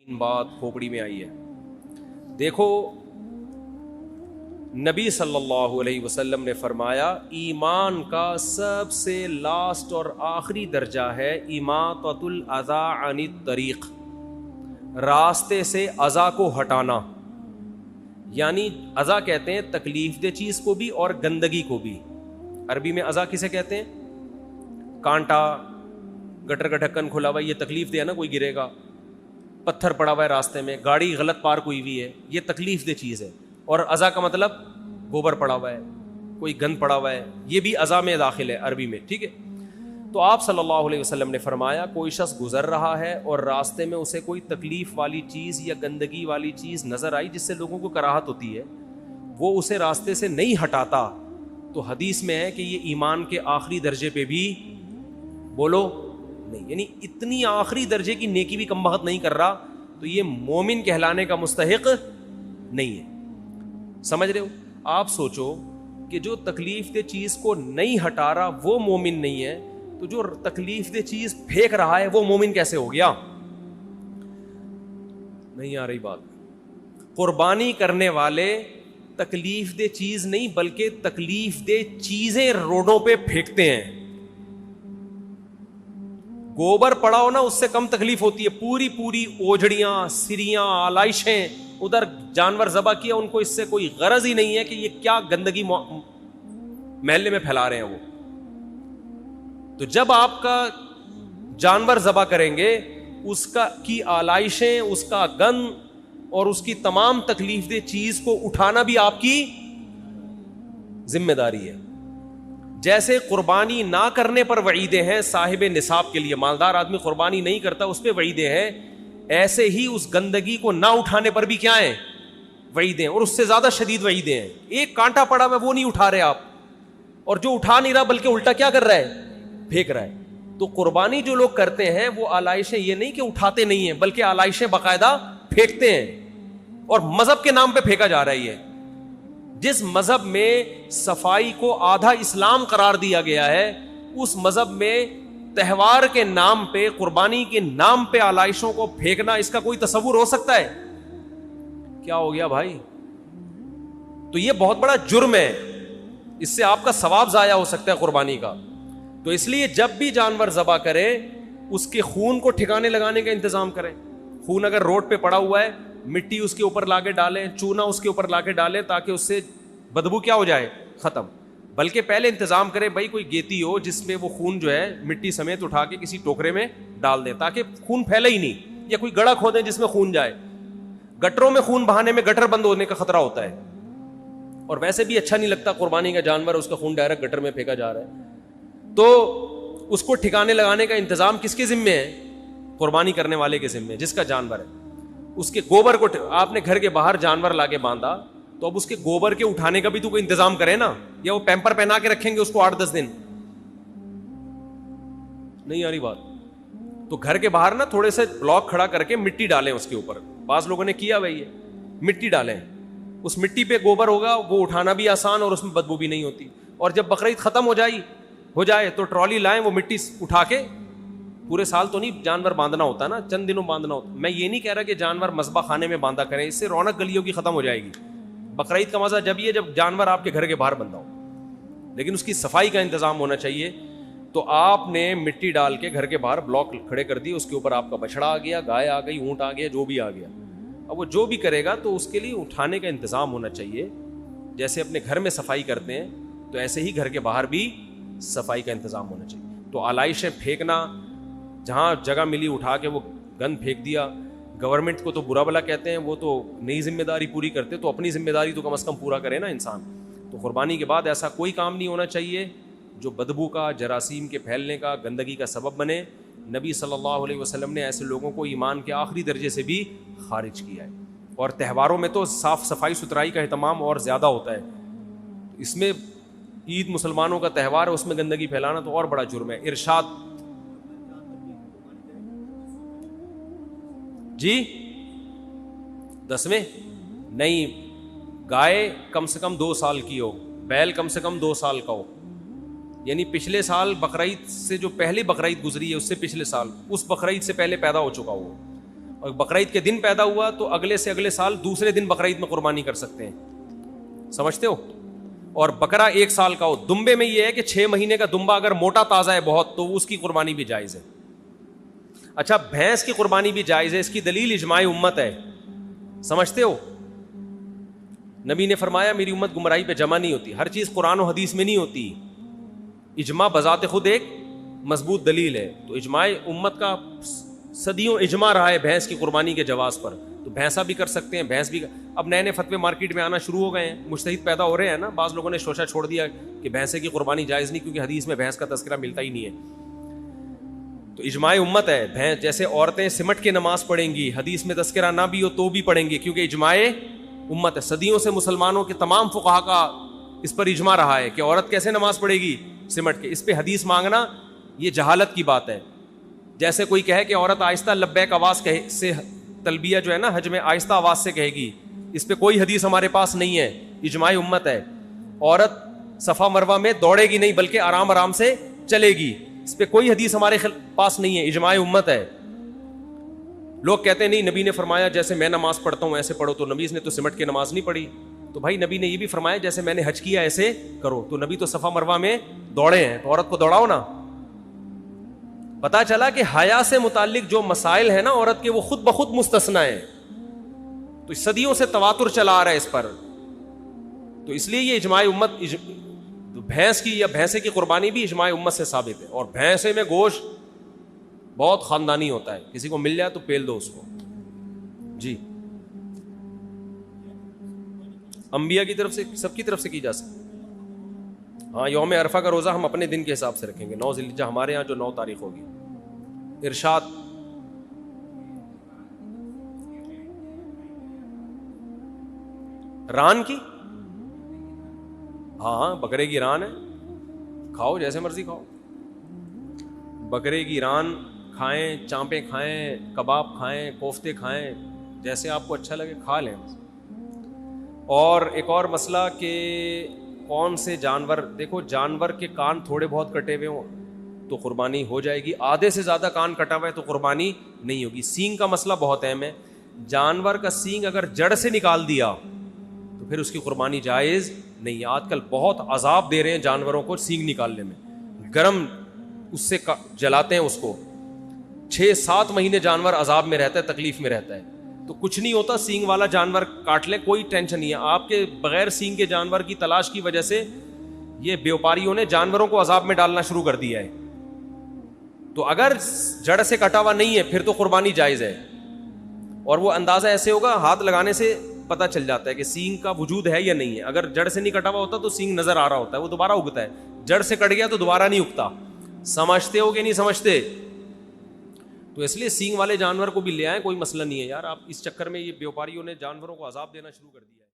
بات کھوپڑی میں آئی ہے. دیکھو نبی صلی اللہ علیہ وسلم نے فرمایا ایمان کا سب سے لاسٹ اور آخری درجہ ہے اماطۃ الاذی عن الطریق، راستے سے اذی کو ہٹانا. یعنی اذی کہتے ہیں تکلیف دہ چیز کو بھی اور گندگی کو بھی. عربی میں اذی کسے کہتے ہیں؟ کانٹا، گٹر کا ڈھکن کھلا ہوا، یہ تکلیف دہ ہے نا، کوئی گرے گا. پتھر پڑا ہوا ہے راستے میں، گاڑی غلط پارک ہوئی ہوئی ہے، یہ تکلیف دہ چیز ہے. اور اذی کا مطلب گوبر پڑا ہوا ہے، کوئی گند پڑا ہوا ہے، یہ بھی اذی میں داخل ہے عربی میں. ٹھیک ہے، تو آپ صلی اللہ علیہ وسلم نے فرمایا کوئی شخص گزر رہا ہے اور راستے میں اسے کوئی تکلیف والی چیز یا گندگی والی چیز نظر آئی جس سے لوگوں کو کراہت ہوتی ہے، وہ اسے راستے سے نہیں ہٹاتا، تو حدیث میں ہے کہ یہ ایمان کے آخری درجے پہ بھی بولو نہیں، یعنی اتنی آخری درجے کی نیکی بھی کم بخت نہیں کر رہا، تو یہ مومن کہلانے کا مستحق نہیں ہے. سمجھ رہے ہو؟ آپ سوچو کہ جو تکلیف دہ چیز کو نہیں ہٹا رہا وہ مومن نہیں ہے، تو جو تکلیف دہ چیز پھینک رہا ہے وہ مومن کیسے ہو گیا؟ نہیں آ رہی بات. قربانی کرنے والے تکلیف دہ چیز نہیں بلکہ تکلیف دہ چیزیں روڈوں پہ پھینکتے ہیں. گوبر پڑا ہو نا، اس سے کم تکلیف ہوتی ہے. پوری پوری اوجھڑیاں، سریاں، آلائشیں، ادھر جانور ذبح کیا، ان کو اس سے کوئی غرض ہی نہیں ہے کہ یہ کیا گندگی محلے میں پھیلا رہے ہیں وہ. تو جب آپ کا جانور ذبح کریں گے، اس کا کی آلائشیں، اس کا گند اور اس کی تمام تکلیف دہ چیز کو اٹھانا بھی آپ کی ذمہ داری ہے. جیسے قربانی نہ کرنے پر وعیدیں ہیں صاحب نصاب کے لیے، مالدار آدمی قربانی نہیں کرتا اس پہ وعیدیں ہیں، ایسے ہی اس گندگی کو نہ اٹھانے پر بھی کیا ہیں؟ وعیدیں، اور اس سے زیادہ شدید وعیدیں ہیں. ایک کانٹا پڑا ہوا وہ نہیں اٹھا رہے آپ، اور جو اٹھا نہیں رہا بلکہ الٹا کیا کر رہا ہے؟ پھینک رہا ہے. تو قربانی جو لوگ کرتے ہیں وہ آلائشیں یہ نہیں کہ اٹھاتے نہیں ہیں بلکہ آلائشیں باقاعدہ پھینکتے ہیں، اور مذہب کے نام پہ پھینکا جا رہا ہے. یہ جس مذہب میں صفائی کو آدھا اسلام قرار دیا گیا ہے، اس مذہب میں تہوار کے نام پہ، قربانی کے نام پہ آلائشوں کو پھینکنا، اس کا کوئی تصور ہو سکتا ہے؟ کیا ہو گیا بھائی؟ تو یہ بہت بڑا جرم ہے، اس سے آپ کا ثواب ضائع ہو سکتا ہے قربانی کا. تو اس لیے جب بھی جانور ذبح کرے اس کے خون کو ٹھکانے لگانے کا انتظام کریں. خون اگر روڈ پہ پڑا ہوا ہے، مٹی اس کے اوپر لا کے ڈالیں، چونا اس کے اوپر لا کے ڈالیں تاکہ اس سے بدبو کیا ہو جائے؟ ختم. بلکہ پہلے انتظام کریں بھائی کوئی گیتی ہو جس میں وہ خون جو ہے مٹی سمیت اٹھا کے کسی ٹوکرے میں ڈال دیں تاکہ خون پھیلے ہی نہیں، یا کوئی گڑھا کھودیں جس میں خون جائے. گٹروں میں خون بہانے میں گٹر بند ہونے کا خطرہ ہوتا ہے، اور ویسے بھی اچھا نہیں لگتا قربانی کا جانور اس کا خون ڈائریکٹ گٹر میں پھینکا جا رہا ہے. تو اس کو ٹھکانے لگانے کا انتظام کس کے ذمے ہے؟ قربانی کرنے والے کے ذمے، جس کا جانور ہے. اس کے گوبر کو آپ نے گھر کے باہر جانور لا کے باندھا تو اب اس کے گوبر کے اٹھانے کا بھی تو کوئی انتظام کرے نا، یا وہ پیمپر پہنا کے رکھیں گے اس کو 8-10 دن؟ نہیں آ رہی بات. تو گھر کے باہر نا تھوڑے سے بلاک کھڑا کر کے مٹی ڈالیں اس کے اوپر. بعض لوگوں نے کیا بھائی ہے، مٹی ڈالیں، اس مٹی پہ گوبر ہوگا، وہ اٹھانا بھی آسان اور اس میں بدبو بھی نہیں ہوتی. اور جب بقرعید ختم ہو جائے تو ٹرالی لائیں، وہ مٹی اٹھا کے، پورے سال تو نہیں جانور باندھنا ہوتا نا، چند دنوں باندھنا ہوتا. میں یہ نہیں کہہ رہا کہ جانور مذبح خانے میں باندھا کریں، اس سے رونق گلیوں کی ختم ہو جائے گی. بقرعید کا مزہ جب یہ جب جانور آپ کے گھر کے باہر بندھا ہو، لیکن اس کی صفائی کا انتظام ہونا چاہیے. تو آپ نے مٹی ڈال کے گھر کے باہر بلاک کھڑے کر دیے، اس کے اوپر آپ کا بچڑا آ گیا، گائے آ گئی، اونٹ آ گیا، جو بھی آ گیا. اب وہ جو بھی کرے گا تو اس کے لیے اٹھانے کا انتظام ہونا چاہیے. جیسے اپنے گھر میں صفائی کرتے ہیں تو ایسے ہی گھر کے باہر بھی صفائی کا انتظام ہونا چاہیے. تو آلائشیں پھینکنا، جہاں جگہ ملی اٹھا کے وہ گند پھینک دیا. گورنمنٹ کو تو برا بلا کہتے ہیں، وہ تو نئی ذمہ داری پوری کرتے، تو اپنی ذمہ داری تو کم از کم پورا کرے نا انسان. تو قربانی کے بعد ایسا کوئی کام نہیں ہونا چاہیے جو بدبو کا، جراثیم کے پھیلنے کا، گندگی کا سبب بنے. نبی صلی اللہ علیہ وسلم نے ایسے لوگوں کو ایمان کے آخری درجے سے بھی خارج کیا ہے. اور تہواروں میں تو صاف صفائی ستھرائی کا اہتمام اور زیادہ ہوتا ہے. اس میں عید مسلمانوں کا تہوار ہے، اس میں گندگی پھیلانا تو اور بڑا جرم ہے. ارشاد جی 10ویں نہیں، گائے کم سے کم 2 سال کی ہو، بیل کم سے کم 2 سال کا ہو. یعنی پچھلے سال بقرعید سے جو پہلے بقرعید گزری ہے اس سے پچھلے سال، اس بقرعید سے پہلے پیدا ہو چکا ہو. اور بقرعید کے دن پیدا ہوا تو اگلے سے اگلے سال دوسرے دن بقرعید میں قربانی کر سکتے ہیں, سمجھتے ہو. اور بکرا 1 سال کا ہو. دمبے میں یہ ہے کہ 6 مہینے کا دمبا اگر موٹا تازہ ہے بہت تو اس کی قربانی بھی جائز ہے. اچھا, بھینس کی قربانی بھی جائز ہے, اس کی دلیل اجماع امت ہے, سمجھتے ہو. نبی نے فرمایا میری امت گمراہی پہ جمع نہیں ہوتی. ہر چیز قرآن و حدیث میں نہیں ہوتی, اجماع بذات خود ایک مضبوط دلیل ہے. تو اجماع امت کا صدیوں اجماع رہا ہے بھینس کی قربانی کے جواز پر, تو بھینسا بھی کر سکتے ہیں, بھینس بھی. اب نئے نئے فتوے مارکیٹ میں آنا شروع ہو گئے ہیں, مجتہد پیدا ہو رہے ہیں نا. بعض لوگوں نے شوشہ چھوڑ دیا کہ بھینسے کی قربانی جائز نہیں کیونکہ حدیث میں بھینس کا تذکرہ ملتا ہی نہیں ہے. تو اجماع امت ہے. بھینس جیسے عورتیں سمٹ کے نماز پڑھیں گی, حدیث میں تذکرہ نہ بھی ہو تو بھی پڑھیں گی کیونکہ اجماع امت ہے. صدیوں سے مسلمانوں کے تمام فقہا کا اس پر اجماع رہا ہے کہ عورت کیسے نماز پڑھے گی, سمٹ کے. اس پہ حدیث مانگنا یہ جہالت کی بات ہے. جیسے کوئی کہے کہ عورت آہستہ لبیک آواز سے تلبیہ جو ہے نا حج میں آہستہ آواز سے کہے گی, اس پہ کوئی حدیث ہمارے پاس نہیں ہے. اجماع امت ہے. عورت صفا مروہ میں دوڑے گی نہیں بلکہ آرام آرام سے چلے گی, اس پہ کوئی حدیث ہمارے پاس نہیں ہے. اجماع امت ہے. لوگ کہتے ہیں نہیں نبی نے فرمایا جیسے میں نماز پڑھتا ہوں ایسے پڑھو, تو نبی نے تو سمٹ کے نماز نہیں پڑھی. تو بھائی نبی نے یہ بھی فرمایا جیسے میں نے حج کیا ایسے کرو, تو نبی تو صفا مروہ میں دوڑے ہیں, تو عورت کو دوڑاؤ نا. پتا چلا کہ حیا سے متعلق جو مسائل ہیں نا عورت کے وہ خود بخود مستثنا ہیں. تو صدیوں سے تواتر چلا آ رہا ہے اس پر. تو اس لیے یہ اجماع امت, بھینس کی یا بھینسے کی قربانی بھی اجماع امت سے ثابت ہے. اور بھینسے میں گوشت بہت خاندانی ہوتا ہے, کسی کو مل جائے تو پیل دو اس کو. جی, انبیاء کی طرف سے سب کی طرف سے کی جا سکتی. ہاں, یوم عرفہ کا روزہ ہم اپنے دن کے حساب سے رکھیں گے, 9 ذی الحجہ ہمارے یہاں جو 9 تاریخ ہوگی. ارشاد. ران کی, ہاں بکرے کی ران ہے, کھاؤ جیسے مرضی کھاؤ. بکرے کی ران کھائیں, چانپیں کھائیں, کباب کھائیں, کوفتے کھائیں, جیسے آپ کو اچھا لگے کھا لیں. اور ایک اور مسئلہ کہ کون سے جانور, دیکھو جانور کے کان تھوڑے بہت کٹے ہوئے ہوں تو قربانی ہو جائے گی, آدھے سے زیادہ کان کٹا ہوا ہے تو قربانی نہیں ہوگی. سینگ کا مسئلہ بہت اہم ہے. جانور کا سینگ اگر جڑ سے نکال دیا تو پھر اس کی قربانی جائز نہیں ہے. آج کل بہت عذاب دے رہے ہیں جانوروں کو سینگ نکالنے میں, گرم اس سے جلاتے ہیں اس کو, 6-7 مہینے جانور عذاب میں رہتا ہے, تکلیف میں رہتا ہے. تو کچھ نہیں ہوتا, سینگ والا جانور کاٹ لیں, کوئی ٹینشن نہیں ہے. آپ کے بغیر سینگ کے جانور کی تلاش کی وجہ سے یہ بیوپاریوں نے جانوروں کو عذاب میں ڈالنا شروع کر دیا ہے. تو اگر جڑ سے کٹا ہوا نہیں ہے پھر تو قربانی جائز ہے. اور وہ اندازہ ایسے ہوگا, ہاتھ لگانے سے پتہ چل جاتا ہے کہ سینگ کا وجود ہے یا نہیں ہے. اگر جڑ سے نہیں کٹا ہوا ہوتا تو سینگ نظر آ رہا ہوتا ہے, وہ دوبارہ اگتا ہے. جڑ سے کٹ گیا تو دوبارہ نہیں اگتا. سمجھتے ہو کہ نہیں سمجھتے؟ تو اس لیے سینگ والے جانور کو بھی لے آئیں, کوئی مسئلہ نہیں ہے یار. آپ اس چکر میں یہ بیوپاریوں نے جانوروں کو عذاب دینا شروع کر دیا ہے.